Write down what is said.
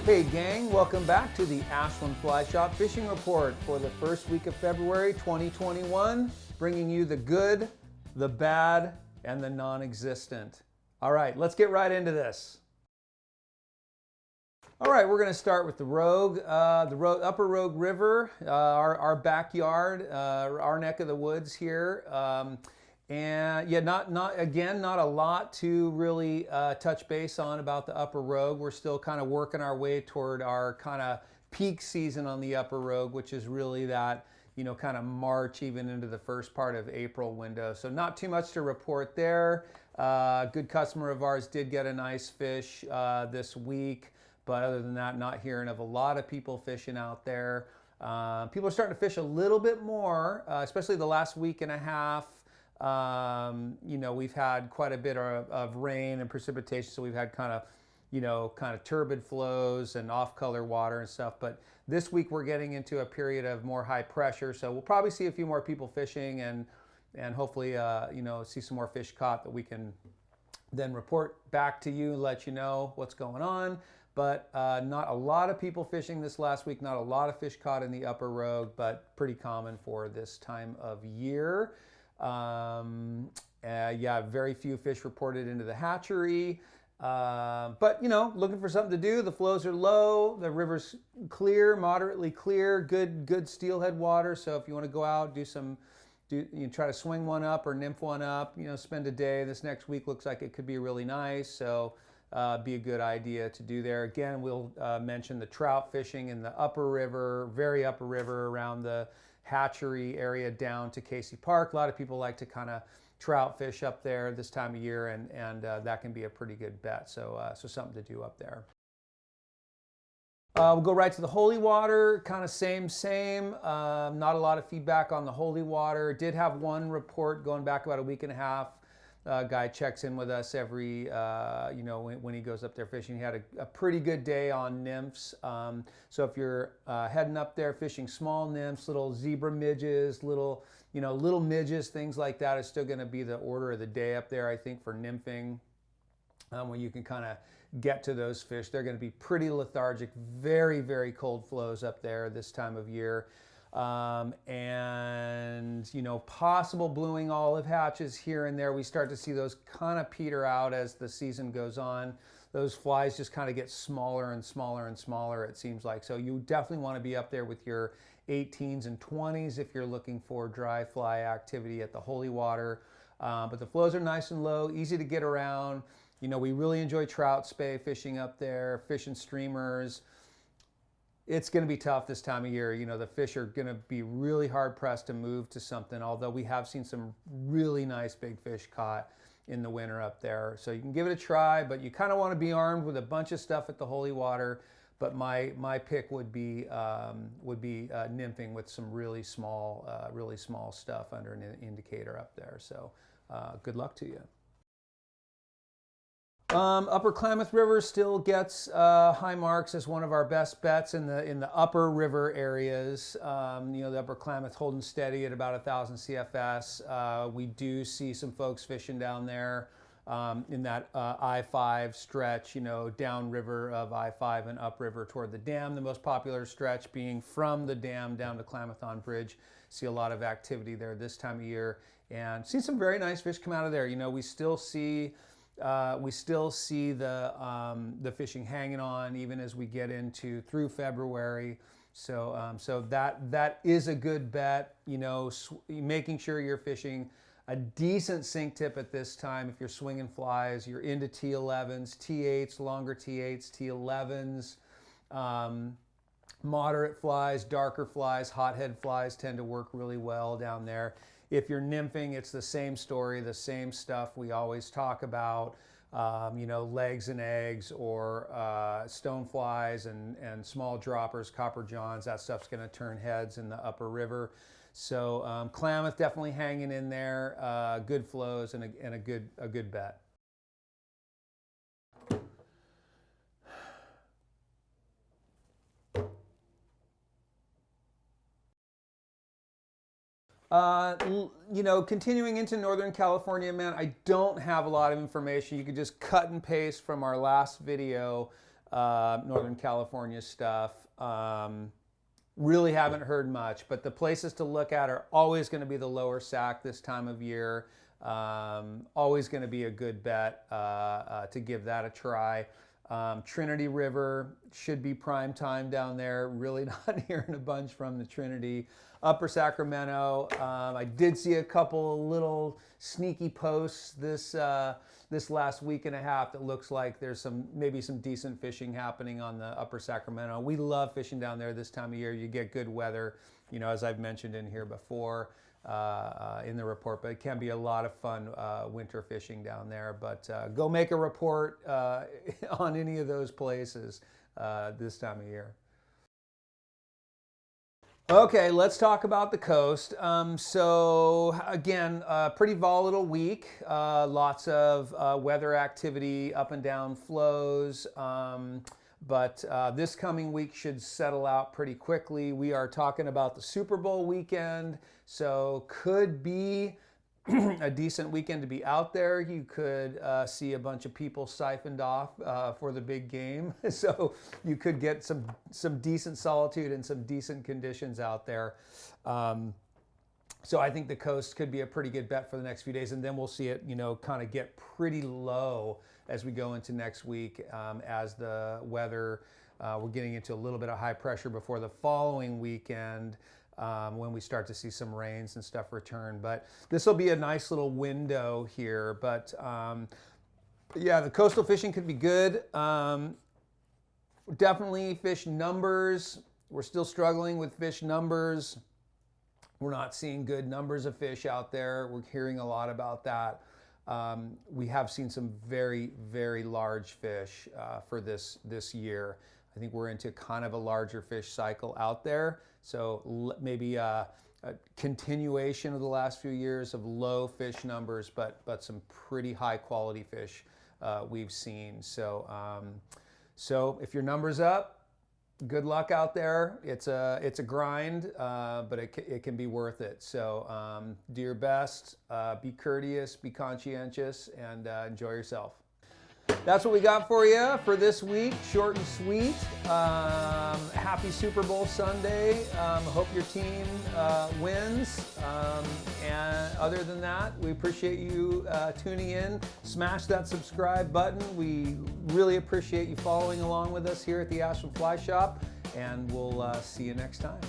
Hey gang, welcome back to the Ashland Fly Shop Fishing Report for the first week of February 2021, bringing you the good, the bad, and the non-existent. All right, let's get right into this. All right, we're going to start with the Rogue, Upper Rogue River, our backyard, our neck of the woods here. And yeah, not a lot to really touch base on about the Upper Rogue. We're still kind of working our way toward our kind of peak season on the Upper Rogue, which is really that, kind of March even into the first part of April window. So not too much to report there. Good customer of ours did get a nice fish this week, but other than that, not hearing of a lot of people fishing out there. People are starting to fish a little bit more, especially the last week and a half. We've had quite a bit of rain and precipitation, so we've had kind of turbid flows and off-color water and stuff. But this week we're getting into a period of more high pressure, so we'll probably see a few more people fishing and hopefully see some more fish caught that we can then report back to you and let you know what's going on. But not a lot of people fishing this last week, not a lot of fish caught in the Upper Rogue, but pretty common for this time of year. Very few fish reported into the hatchery, but looking for something to do. The flows are low, the river's clear, moderately clear, good steelhead water. So if you want to go out, try to swing one up or nymph one up, spend a day. This next week looks like it could be really nice, so be a good idea to do there. Again, we'll mention the trout fishing in the upper river, very upper river, around the hatchery area down to Casey Park. A lot of people like to kind of trout fish up there this time of year, and that can be a pretty good bet. So something to do up there. We'll go right to the holy water, kind of same. Not a lot of feedback on the holy water. Did have one report going back about a week and a half. Guy checks in with us every, when he goes up there fishing. He had a pretty good day on nymphs. So if you're heading up there fishing small nymphs, little zebra midges, little midges, things like that, is still going to be the order of the day up there, I think, for nymphing. When you can kind of get to those fish, they're going to be pretty lethargic, very, very cold flows up there this time of year. Possible blueing olive hatches here and there. We start to see those kind of peter out as the season goes on. Those flies just kind of get smaller and smaller and smaller, it seems like. So you definitely want to be up there with your 18s and 20s if you're looking for dry fly activity at the holy water. But the flows are nice and low, easy to get around. We really enjoy trout spay fishing up there, fishing streamers. It's going to be tough this time of year. The fish are going to be really hard pressed to move to something, although we have seen some really nice big fish caught in the winter up there. So you can give it a try, but you kind of want to be armed with a bunch of stuff at the holy water. But my pick would be nymphing with some really small stuff under an indicator up there. So good luck to you. Upper Klamath River still gets high marks as one of our best bets in the upper river areas. The Upper Klamath holding steady at about 1,000 CFS. We do see some folks fishing down there in that I-5 stretch, downriver of I-5 and upriver toward the dam. The most popular stretch being from the dam down to Klamath on Bridge. See a lot of activity there this time of year, and see some very nice fish come out of there. We still see the fishing hanging on even as we get through February. So that is a good bet. Making sure you're fishing a decent sink tip at this time. If you're swinging flies, you're into T11s, T8s, longer T8s, T11s. Moderate flies, darker flies, hothead flies tend to work really well down there. If you're nymphing, it's the same story, the same stuff we always talk about, legs and eggs, or stoneflies and small droppers, copper johns. That stuff's going to turn heads in the upper river. So Klamath definitely hanging in there, good flows and a good bet. Continuing into Northern California, man, I don't have a lot of information. You could just cut and paste from our last video Northern California stuff. Really haven't heard much, but the places to look at are always going to be the lower Sac this time of year. Always going to be a good bet to give that a try. Trinity River should be prime time down there. Really not hearing a bunch from the Trinity. Upper Sacramento, I did see a couple little sneaky posts this last week and a half that looks like there's maybe some decent fishing happening on the Upper Sacramento. We love fishing down there this time of year. You get good weather, as I've mentioned in here before in the report, but it can be a lot of fun winter fishing down there. But go make a report on any of those places this time of year. Okay, let's talk about the coast. So again, pretty volatile week. Lots of weather activity, up and down flows. But this coming week should settle out pretty quickly. We are talking about the Super Bowl weekend, so could be a decent weekend to be out there. You could see a bunch of people siphoned off for the big game. So you could get some decent solitude and some decent conditions out there. So I think the coast could be a pretty good bet for the next few days, and then we'll see it, kind of get pretty low as we go into next week as the weather, we're getting into a little bit of high pressure before the following weekend. When we start to see some rains and stuff return. But this will be a nice little window here. But yeah, the coastal fishing could be good. Definitely fish numbers. We're still struggling with fish numbers. We're not seeing good numbers of fish out there. We're hearing a lot about that. We have seen some very, very large fish for this year. I think we're into kind of a larger fish cycle out there. So maybe a continuation of the last few years of low fish numbers, but some pretty high quality fish we've seen. So if your number's up, good luck out there. It's a grind, but it can be worth it. So do your best, be courteous, be conscientious, and enjoy yourself. That's what we got for you for this week. Short and sweet. Happy Super Bowl Sunday. Hope your team wins. And other than that, we appreciate you tuning in. Smash that subscribe button. We really appreciate you following along with us here at the Ashland Fly Shop. And we'll see you next time.